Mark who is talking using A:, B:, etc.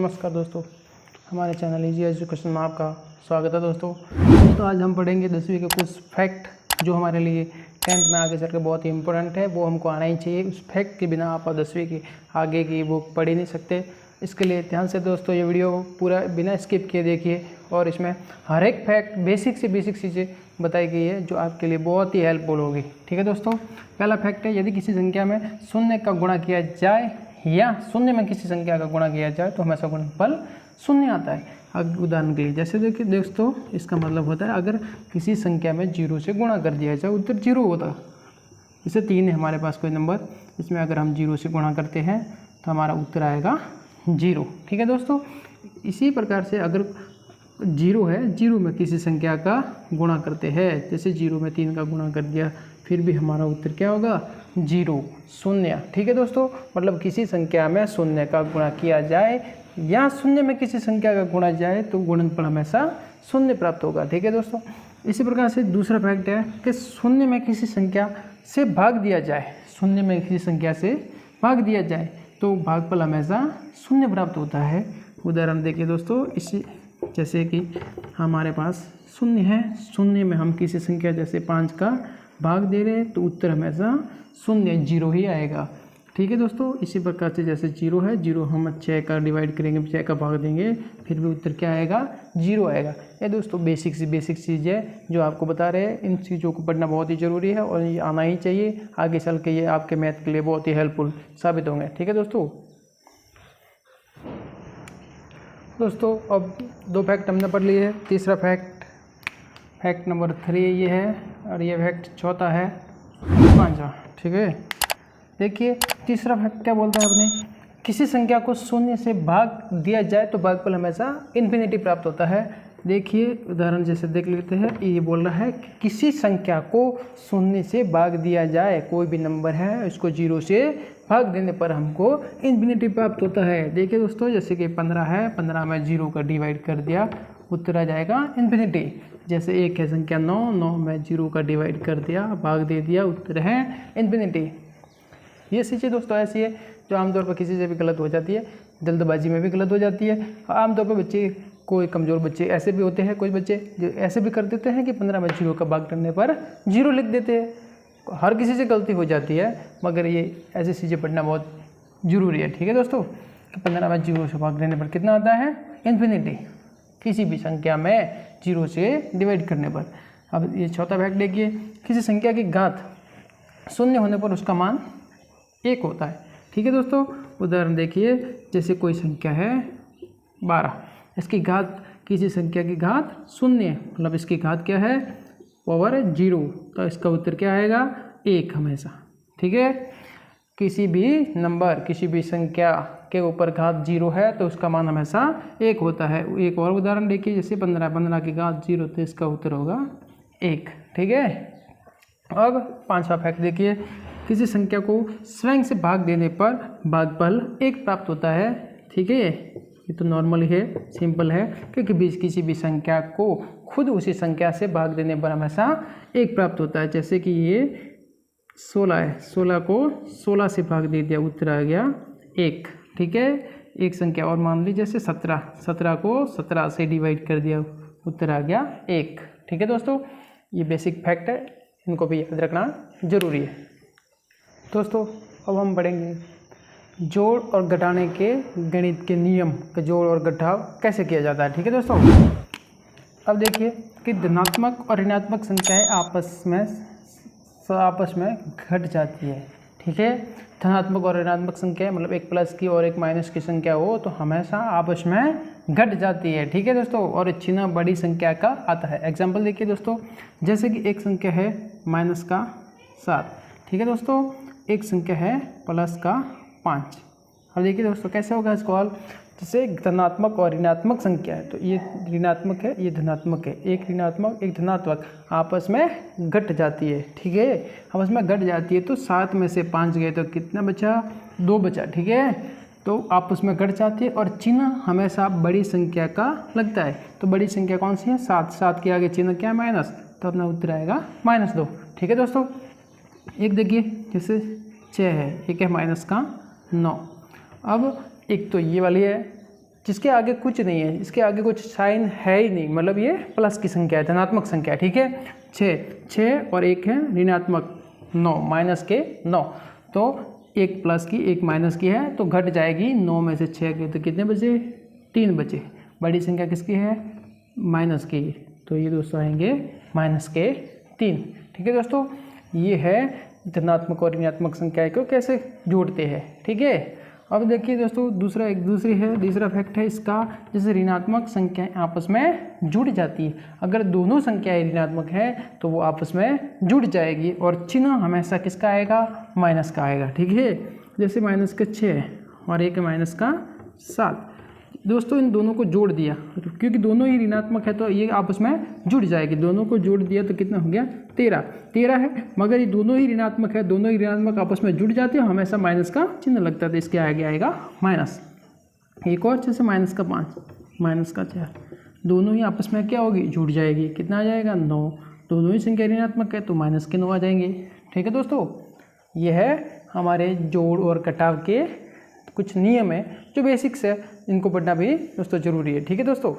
A: नमस्कार दोस्तों, हमारे चैनल इजी एजुकेशन में आपका स्वागत है। दोस्तों आज हम पढ़ेंगे 10वीं के कुछ फैक्ट जो हमारे लिए 10th में आगे चल के बहुत ही इंपॉर्टेंट है, वो हमको आना ही चाहिए। उस फैक्ट के बिना आप 10वीं की आगे की बुक पढ़ ही नहीं सकते। इसके लिए ध्यान से दोस्तों ये वीडियो पूरा बिना स्किप किए देखिए, और इसमें हर एक फैक्ट बेसिक से बेसिक चीज़ें बताई गई है जो आपके लिए बहुत ही हेल्पफुल होगी। ठीक है दोस्तों, पहला फैक्ट है, यदि किसी संख्या में शून्य का गुणा किया जाए या शून्य में किसी संख्या का गुणा किया जाए तो हमेशा गुणनफल शून्य आता है। अब उदाहरण के लिए जैसे देखिए दोस्तों, इसका मतलब होता है अगर किसी संख्या में 0 से गुणा कर दिया जाए उत्तर 0 होता है। जैसे 3 है हमारे पास कोई नंबर, इसमें अगर हम 0 से गुणा करते हैं तो हमारा उत्तर आएगा 0। ठीक है दोस्तों, इसी प्रकार से अगर 0 है, 0 में किसी संख्या का गुणा करते हैं, जैसे 0 में 3 का गुणा कर दिया, फिर भी हमारा उत्तर क्या होगा 0 शून्य। ठीक है दोस्तों, मतलब किसी संख्या में शून्य का गुणा किया जाए या शून्य में किसी संख्या का गुणा जाए तो गुणनफल हमेशा शून्य प्राप्त होगा। ठीक है दोस्तों, इसी प्रकार से दूसरा फैक्ट है कि शून्य में किसी संख्या से भाग दिया जाए, शून्य में किसी संख्या से भाग दिया जाए तो भागफल हमेशा शून्य प्राप्त होता है। उदाहरण देखिए दोस्तों, इसी जैसे कि हमारे पास शून्य है, शून्य में हम किसी संख्या जैसे 5 का भाग दे रहे हैं तो उत्तर हमेशा शून्य 0 ही आएगा। ठीक है दोस्तों, इसी प्रकार से जैसे 0 है, 0 हम 6 का डिवाइड करेंगे, 6 का भाग देंगे, फिर भी उत्तर क्या आएगा 0 आएगा। ये दोस्तों बेसिक से बेसिक चीज़ है जो आपको बता रहे हैं। इन चीज़ों को पढ़ना बहुत ही ज़रूरी है और ये आना ही चाहिए। आगे चल के ये आपके मैथ के लिए बहुत ही हेल्पफुल साबित होंगे। ठीक है दोस्तों अब 2 फैक्ट हमने पढ़ लिए है। तीसरा फैक्ट नंबर 3 ये है, और ये फैक्ट चौथा है 5वां। ठीक है, देखिए तीसरा फैक्ट क्या बोलता है अपने, किसी संख्या को शून्य से भाग दिया जाए तो भागफल हमेशा इन्फिनिटी प्राप्त होता है। देखिए उदाहरण जैसे देख लेते हैं, ये बोल रहा है कि किसी संख्या को शून्य से भाग दिया जाए, कोई भी नंबर है उसको 0 से भाग देने पर हमको इन्फिनिटी प्राप्त होता है। देखिए दोस्तों, जैसे कि 15 है, 15 में 0 का डिवाइड कर दिया, उत्तर आ जाएगा इन्फिनिटी। जैसे 1 है संख्या 9, 9 में 0 का डिवाइड कर दिया, भाग दे दिया, उत्तर है इन्फिनिटी। ये चीज़ें दोस्तों ऐसी है जो आमतौर पर किसी से भी गलत हो जाती है, जल्दबाजी में भी गलत हो जाती है। आमतौर पर बच्चे, कोई कमज़ोर बच्चे ऐसे भी होते हैं, कोई बच्चे जो ऐसे भी कर देते हैं कि 15 में 0 का भाग करने पर 0 लिख देते हैं। हर किसी से गलती हो जाती है, मगर ये ऐसी चीज़ें पढ़ना बहुत ज़रूरी है। ठीक है दोस्तों, कि 15 में 0 से भाग देने पर कितना आता है इन्फिनिटी, किसी भी संख्या में 0 से डिवाइड करने पर। अब ये चौथा फैक्ट देखिए, किसी संख्या की घात शून्य होने पर उसका मान 1 होता है। ठीक है दोस्तों, उदाहरण देखिए, जैसे कोई संख्या है 12, इसकी घात, किसी संख्या की घात शून्य, मतलब इसकी घात क्या है पावर 0, तो इसका उत्तर क्या आएगा 1 हमेशा। ठीक है, किसी भी नंबर, किसी भी संख्या के ऊपर घात 0 है तो उसका मान हमेशा 1 होता है। एक और उदाहरण देखिए, जैसे 15 की घात 0 तो इसका उत्तर होगा 1। ठीक है, अब 5वां फैक्ट देखिए, किसी संख्या को स्वयं से भाग देने पर भागफल 1 प्राप्त होता है। ठीक है, ये तो नॉर्मल है, सिंपल है, क्योंकि किसी भी संख्या को खुद उसी संख्या से भाग देने पर हमेशा 1 प्राप्त होता है। जैसे कि ये 16 है, 16 को 16 से भाग दे दिया, उत्तर आ गया 1। ठीक है, एक संख्या और मान ली जैसे 17, 17 को 17 से डिवाइड कर दिया, उत्तर आ गया 1। ठीक है दोस्तों, ये बेसिक फैक्ट है, इनको भी याद रखना जरूरी है। दोस्तों अब हम पढ़ेंगे जोड़ और घटाने के गणित के नियम, के जोड़ और घटाव कैसे किया जाता है। ठीक है दोस्तों, अब देखिए कि धनात्मक और ऋणात्मक संख्याएं आपस में घट जाती है। ठीक है, धनात्मक और ऋणात्मक संख्या मतलब एक प्लस की और एक माइनस की संख्या हो तो हमेशा आपस में घट जाती है। ठीक है दोस्तों, और चिन्ह बड़ी संख्या का आता है। एग्जाम्पल देखिए दोस्तों, जैसे कि एक संख्या है -7। ठीक है दोस्तों, एक संख्या है +5। अब देखिए दोस्तों कैसे होगा इसको हल, जैसे धनात्मक और ऋणात्मक संख्या है तो ये ऋणात्मक है, ये धनात्मक है, एक ऋणात्मक एक धनात्मक आपस में घट जाती है। ठीक है, आपस में घट जाती है तो 7 में से 5 गए तो कितना बचा, 2 बचा। ठीक है, तो आपस में घट जाती है और चिन्ह हमेशा बड़ी संख्या का लगता है। तो बड़ी संख्या कौन सी है 7, 7 के आगे चिन्ह क्या है माइनस, तो अपना उत्तर आएगा -2। ठीक है दोस्तों, एक देखिए जैसे 6 है, एक है -9। अब एक तो ये वाली है जिसके आगे कुछ नहीं है, इसके आगे कुछ साइन है ही नहीं, मतलब ये प्लस की संख्या है, धनात्मक संख्या है, ठीक है। 6 और 1 है ऋणात्मक 9, माइनस के 9, तो एक प्लस की एक माइनस की है, तो घट जाएगी 9 में से 6 के, तो कितने बचे? 3 बचे। बड़ी संख्या किसकी है? माइनस की, तो ये दोस्तों आएंगे माइनस के 3, ठीक है दोस्तों। ये है धनात्मक और ऋणात्मक संख्या को कैसे जोड़ते हैं, ठीक है। अब देखिए दोस्तों दूसरा फैक्ट है इसका, जैसे ऋणात्मक संख्याएं आपस में जुड़ जाती है, अगर दोनों संख्याएं ऋणात्मक हैं तो वो आपस में जुड़ जाएगी और चिन्ह हमेशा किसका आएगा? माइनस का आएगा, ठीक है। जैसे माइनस का 6 और एक माइनस का 7, दोस्तों इन दोनों को जोड़ दिया, क्योंकि दोनों ही ऋणात्मक है तो ये आपस में जुड़ जाएगी, दोनों को जोड़ दिया तो कितना हो गया? 13 है, मगर ये दोनों ही ऋणात्मक है, दोनों ही ऋणात्मक आपस में जुड़ जाते हैं, हमेशा माइनस का चिन्ह लगता है, तो इसके आगे आएगा माइनस। एक और जैसे माइनस का 5, माइनस का 4, दोनों ही आपस में क्या होगी? जुड़ जाएगी, कितना आ जाएगा? 9, दोनों ही संख्या ऋणात्मक है तो माइनस के 9 आ जाएंगे, ठीक है दोस्तों। यह है हमारे जोड़ और घटाव के कुछ नियम है जो बेसिक्स है, इनको पढ़ना भी दोस्तों जरूरी है, ठीक है दोस्तों।